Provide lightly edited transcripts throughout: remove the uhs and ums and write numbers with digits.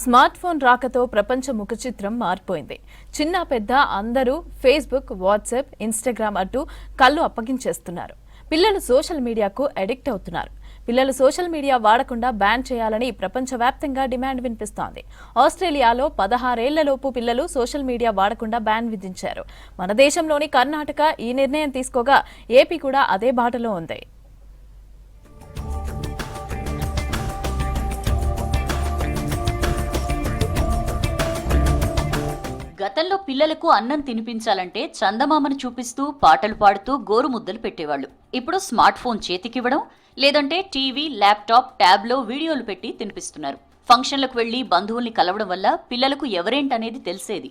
Smart phone రాకతో ప్రపంచ ముఖ చిత్రం మారిపోయింది. చిన్న పెద్ద అందరూ ఫేస్బుక్, వాట్సాప్, ఇన్స్టాగ్రామ్ అంటూ కళ్ళు అప్పగించేస్తున్నారు. పిల్లలు సోషల్ మీడియాకు అడిక్ట్ అవుతున్నారు. పిల్లలు సోషల్ మీడియా వాడకుండా బ్యాన్ చేయాలని ప్రపంచవ్యాప్తంగా డిమాండ్ వినిపిస్తోంది. ఆస్ట్రేలియాలో 16 ఏళ్లలోపు పిల్లలు సోషల్ మీడియా వాడకుండా బ్యాన్ విధించారు. మన దేశంలోని కర్ణాటక ఈ నిర్ణయం తీసుకోగా ఏపీ కూడా అదే బాటలో ఉంది. గతంలో పిల్లలకు అన్నం తినిపించాలంటే చందమామను చూపిస్తూ పాటలు పాడుతూ గోరుముద్దలు పెట్టేవాళ్లు. ఇప్పుడు స్మార్ట్ ఫోన్ చేతికివ్వడం, లేదంటే టీవీ, ల్యాప్టాప్, ట్యాబ్లో వీడియోలు పెట్టి తినిపిస్తున్నారు. ఫంక్షన్లకు వెళ్లి బంధువుల్ని కలవడం వల్ల పిల్లలకు ఎవరేంటనేది తెలిసేది.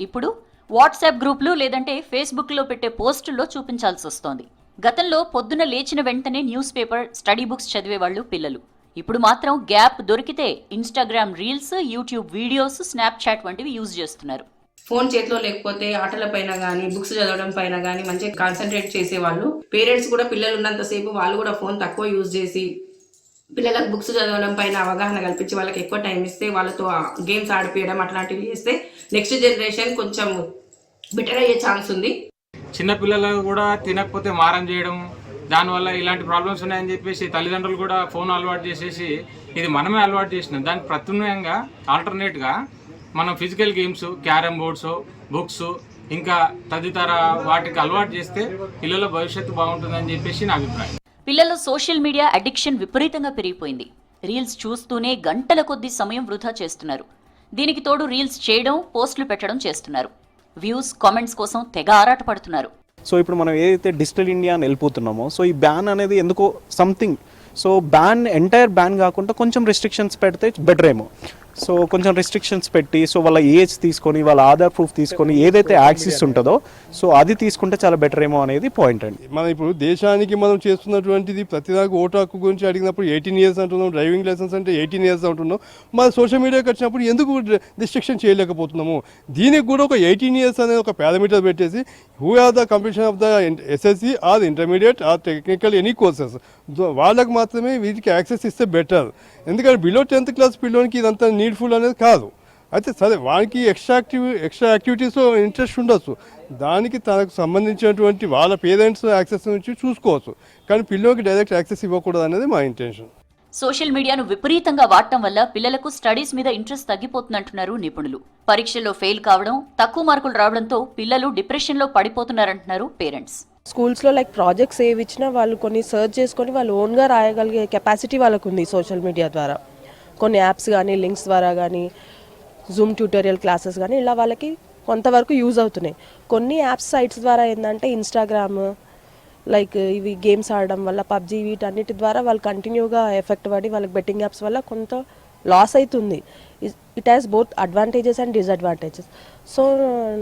ఇప్పుడు వాట్సాప్ గ్రూపులు లేదంటే ఫేస్బుక్లో పెట్టే పోస్టుల్లో చూపించాల్సి వస్తోంది. గతంలో పొద్దున లేచిన వెంటనే న్యూస్ పేపర్, స్టడీ బుక్స్ చదివేవాళ్లు పిల్లలు. ఇప్పుడు మాత్రం గ్యాప్ దొరికితే Instagram reels, YouTube videos, Snapchat వంటివి యూజ్ చేస్తున్నారు. ఫోన్ చేతిలో లేకపోతే ఆటల పైన కానీ, బుక్స్ చదవడం పైన కానీ మంచిగా కాన్సన్ట్రేట్ చేసేవాళ్ళు. పేరెంట్స్ కూడా పిల్లలు ఉన్నంతసేపు వాళ్ళు కూడా ఫోన్ తక్కువ యూజ్ చేసి పిల్లలకు బుక్స్ చదవడం పైన అవగాహన కల్పించి వాళ్ళకి ఎక్కువ టైం ఇస్తే, వాళ్ళతో గేమ్స్ ఆడిపియడం అట్లాంటివి చేస్తే నెక్స్ట్ జనరేషన్ కొంచెం బెటర్ అయ్యే ఛాన్స్ ఉంది. చిన్నపిల్లలు కూడా తినకపోతే మారం చేయడం, దానివల్ల ఇలాంటి ప్రాబ్లమ్స్ ఉన్నాయని చెప్పేసి తల్లిదండ్రులు కూడా ఫోన్ అలవాటు చేసేసి ఇది మనమే అలవాటు చేసినాం. దానికి ప్రత్యామ్నాయంగా ఆల్టర్నేట్గా మనం physical games, carrom boards, books ఇంకా తదితర వాటికి అలవాటు చేస్తే పిల్లల భవిష్యత్తు బాగుంటుందని చెప్పేసి నా అభిప్రాయం. పిల్లల్లో సోషల్ మీడియా అడిక్షన్ విపరీతంగా పెరిగిపోయింది. రీల్స్ చూస్తూనే గంటల కొద్ది సమయం వృధా చేస్తున్నారు. దీనికి తోడు రీల్స్ చేయడం, పోస్టులు పెట్టడం చేస్తున్నారు. వ్యూస్, కామెంట్స్ కోసం తెగ ఆరాటపడుతున్నారు. సో ఇప్పుడు మనం ఏదైతే డిజిటల్ ఇండియా అని వెళ్ళిపోతున్నామో, సో ఈ బ్యాన్ అనేది ఎందుకో సంథింగ్, సో ఎంటైర్ బ్యాన్ కాకుండా కొంచెం రెస్ట్రిక్షన్స్ పెడితే బెటర్ ఏమో. సో కొంచెం రెస్ట్రిక్షన్స్ పెట్టి, సో వాళ్ళ ఏజ్ తీసుకొని, వాళ్ళ ఆధార్ ప్రూఫ్ తీసుకొని ఏదైతే యాక్సెస్ ఉంటుందో సో అది తీసుకుంటే చాలా బెటర్ ఏమో అనేది పాయింట్ అండి. మనం ఇప్పుడు దేశానికి మనం చేస్తున్నటువంటిది ప్రతిదాకా ఓటు హక్కు గురించి అడిగినప్పుడు 18 years అంటున్నాం, డ్రైవింగ్ లైసెన్స్ అంటే 18 years అంటున్నాం. మన సోషల్ మీడియాకి వచ్చినప్పుడు ఎందుకు రిస్ట్రిక్షన్ చేయలేకపోతున్నాము? దీనికి కూడా ఒక 18 years అనేది ఒక పారామీటర్ పెట్టేసి who are the completion of the SSC or intermediate or technical any courses, వాళ్ళకి మాత్రమే వీటికి యాక్సెస్ ఇస్తే బెటర్. ఎందుకంటే బిలో 10th class పిల్లోనికి ఇదంతా నీడ్ఫుల్ అనేది కాదు. అయితే సరే వానికి ఎక్స్ట్రా యాక్టివిటీస్లో ఇంట్రెస్ట్ ఉండొచ్చు, దానికి తనకు సంబంధించినటువంటి వాళ్ళ పేరెంట్స్ యాక్సెస్ నుంచి చూసుకోవచ్చు, కానీ పిల్లలకి డైరెక్ట్ యాక్సెస్ ఇవ్వకూడదు అనేది మా ఇంటెన్షన్. సోషల్ మీడియాను విపరీతంగా వాడటం వల్ల పిల్లలకు స్టడీస్ మీద ఇంట్రెస్ట్ తగ్గిపోతుందంటున్నారు నిపుణులు. పరీక్షల్లో ఫెయిల్ కావడం, తక్కువ మార్కులు రావడంతో పిల్లలు డిప్రెషన్లో పడిపోతున్నారంటున్నారు పేరెంట్స్. స్కూల్స్లో లైక్ ప్రాజెక్ట్స్ ఏవి ఇచ్చినా వాళ్ళు కొన్ని సర్చ్ చేసుకొని వాళ్ళు ఓన్గా రాయగలిగే కెపాసిటీ వాళ్ళకు ఉంది సోషల్ మీడియా ద్వారా. కొన్ని యాప్స్ కానీ, లింక్స్ ద్వారా కానీ, జూమ్ ట్యూటోరియల్ క్లాసెస్ కానీ ఇలా వాళ్ళకి కొంతవరకు యూజ్ అవుతున్నాయి. కొన్ని యాప్స్ సైట్స్ ద్వారా ఏంటంటే ఇన్స్టాగ్రామ్ లైక్ ఇవి గేమ్స్ ఆడడం వల్ల, పబ్జీ, వీటన్నిటి ద్వారా వాళ్ళు కంటిన్యూగా ఎఫెక్ట్ పడి వాళ్ళకి బెట్టింగ్ యాప్స్ వల్ల కొంత లాస్ అవుతుంది. It has both advantages and disadvantages. So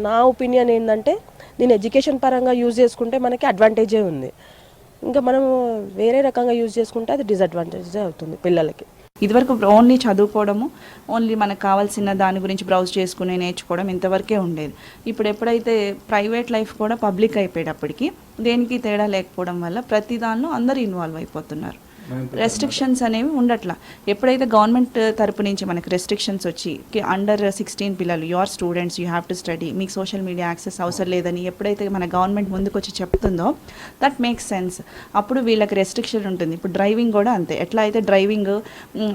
నా ఒపీనియన్ ఏంటంటే దీన్ని ఎడ్యుకేషన్ పరంగా యూజ్ చేసుకుంటే మనకి అడ్వాంటేజే ఉంది, ఇంకా మనం వేరే రకంగా యూజ్ చేసుకుంటే అది డిసడ్వాంటేజే అవుతుంది పిల్లలకి. ఇదివరకు ఓన్లీ చదువుకోవడము, ఓన్లీ మనకు కావాల్సిన దాని గురించి బ్రౌజ్ చేసుకుని నేర్చుకోవడం ఇంతవరకే ఉండేది. ఇప్పుడు ఎప్పుడైతే ప్రైవేట్ లైఫ్ కూడా పబ్లిక్ అయిపోయేటప్పటికి దేనికి తేడా లేకపోవడం వల్ల ప్రతి దానిలో అందరూ ఇన్వాల్వ్ అయిపోతున్నారు. రెస్ట్రిక్షన్స్ అనేవి ఉండట్లా. ఎప్పుడైతే గవర్నమెంట్ తరపు నుంచి మనకి రెస్ట్రిక్షన్స్ వచ్చి అండర్ 16 పిల్లలు, your students, you have to study, మీకు సోషల్ మీడియా యాక్సెస్ అవసరం లేదని ఎప్పుడైతే మన గవర్నమెంట్ ముందుకు వచ్చి చెప్తుందో దట్ మేక్స్ సెన్స్. అప్పుడు వీళ్ళకి రెస్ట్రిక్షన్ ఉంటుంది. ఇప్పుడు డ్రైవింగ్ కూడా అంతే. ఎట్లా అయితే డ్రైవింగ్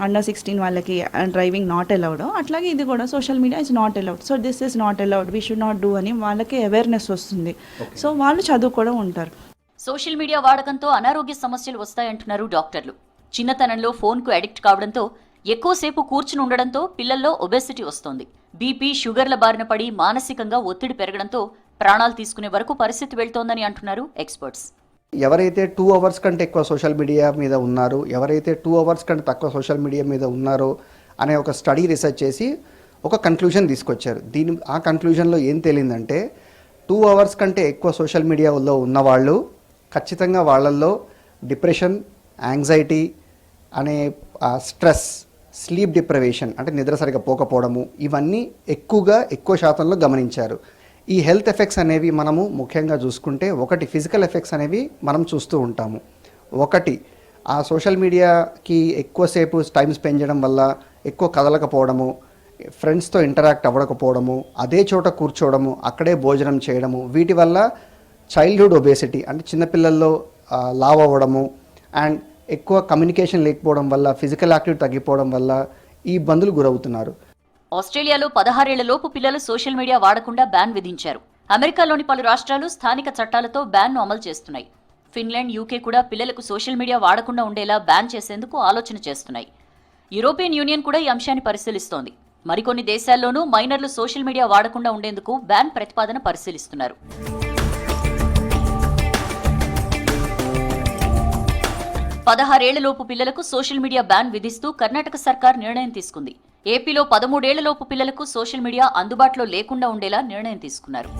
అండర్ 16 వాళ్ళకి డ్రైవింగ్ నాట్ అలౌడో, అట్లాగే ఇది కూడా social media is not allowed. So this is not allowed, we should not do అని వాళ్ళకి అవేర్నెస్ వస్తుంది. సో వాళ్ళు చదువుకోవడం ఉంటారు. సోషల్ మీడియా వాడకంతో అనారోగ్య సమస్యలు వస్తాయంటున్నారు డాక్టర్లు. చిన్నతనంలో ఫోన్కు అడిక్ట్ కావడంతో, ఎక్కువసేపు కూర్చుని ఉండడంతో పిల్లల్లో ఒబెసిటీ వస్తోంది. బీపీ, షుగర్ల బారిన పడి మానసికంగా ఒత్తిడి పెరగడంతో ప్రాణాలు తీసుకునే వరకు పరిస్థితి వెళ్తోందని అంటున్నారు ఎక్స్పర్ట్స్. ఎవరైతే 2 hours కంటే ఎక్కువ సోషల్ మీడియా మీద ఉన్నారు, ఎవరైతే 2 hours కంటే తక్కువ సోషల్ మీడియా మీద ఉన్నారో అనే ఒక స్టడీ రీసెర్చ్ చేసి ఒక కన్క్లూజన్ తీసుకొచ్చారు. ఆ కన్క్లూజన్లో ఏం తేలిందంటే 2 hours కంటే ఎక్కువ సోషల్ మీడియాలో ఉన్నవాళ్ళు ఖచ్చితంగా వాళ్ళల్లో డిప్రెషన్, యాంగ్జైటీ అనే స్ట్రెస్, స్లీప్ డిప్రైవేషన్ అంటే నిద్ర సరిగా పోకపోవడము, ఇవన్నీ ఎక్కువ శాతంలో గమనించారు. ఈ హెల్త్ ఎఫెక్ట్స్ అనేవి మనము ముఖ్యంగా చూసుకుంటే, ఒకటి ఫిజికల్ ఎఫెక్ట్స్ అనేవి మనం చూస్తూ ఉంటాము. ఒకటి ఆ సోషల్ మీడియాకి ఎక్కువసేపు టైం స్పెండ్ చేయడం వల్ల ఎక్కువ కదలకపోవడము, ఫ్రెండ్స్తో ఇంటరాక్ట్ అవ్వకపోవడము, అదే చోట కూర్చోవడము, అక్కడే భోజనం చేయడము, వీటి వల్ల చైల్డ్హుడ్ ఒబేసిటీ అంటే చిన్నపిల్లల్లో లావ్ అవ్వడము అండ్ ఎక్కువ కమ్యూనికేషన్ లేకపోవడం వల్ల, ఫిజికల్ యాక్టివిటీ తగ్గిపోవడం వల్ల ఈ ఇబ్బందులు గురవుతున్నారు. ఆస్ట్రేలియాలో 16 ఏళ్లలోపు పిల్లలు సోషల్ మీడియా వాడకుండా బ్యాన్ విధించారు. అమెరికాలోని పలు రాష్ట్రాలు స్థానిక చట్టాలతో బ్యాన్ను అమలు చేస్తున్నాయి. ఫిన్లాండ్, యూకే కూడా పిల్లలకు సోషల్ మీడియా వాడకుండా ఉండేలా బ్యాన్ చేసేందుకు ఆలోచన చేస్తున్నాయి. యూరోపియన్ యూనియన్ కూడా ఈ అంశాన్ని పరిశీలిస్తోంది. మరికొన్ని దేశాల్లోనూ మైనర్లు సోషల్ మీడియా వాడకుండా ఉండేందుకు బ్యాన్ ప్రతిపాదన పరిశీలిస్తున్నారు. 16 ఏళ్లలోపు పిల్లలకు సోషల్ మీడియా బ్యాన్ విధిస్తూ కర్ణాటక సర్కార్ నిర్ణయం తీసుకుంది. ఏపీలో 13 ఏళ్లలోపు పిల్లలకు సోషల్ మీడియా అందుబాటులో లేకుండా ఉండేలా నిర్ణయం తీసుకున్నారు.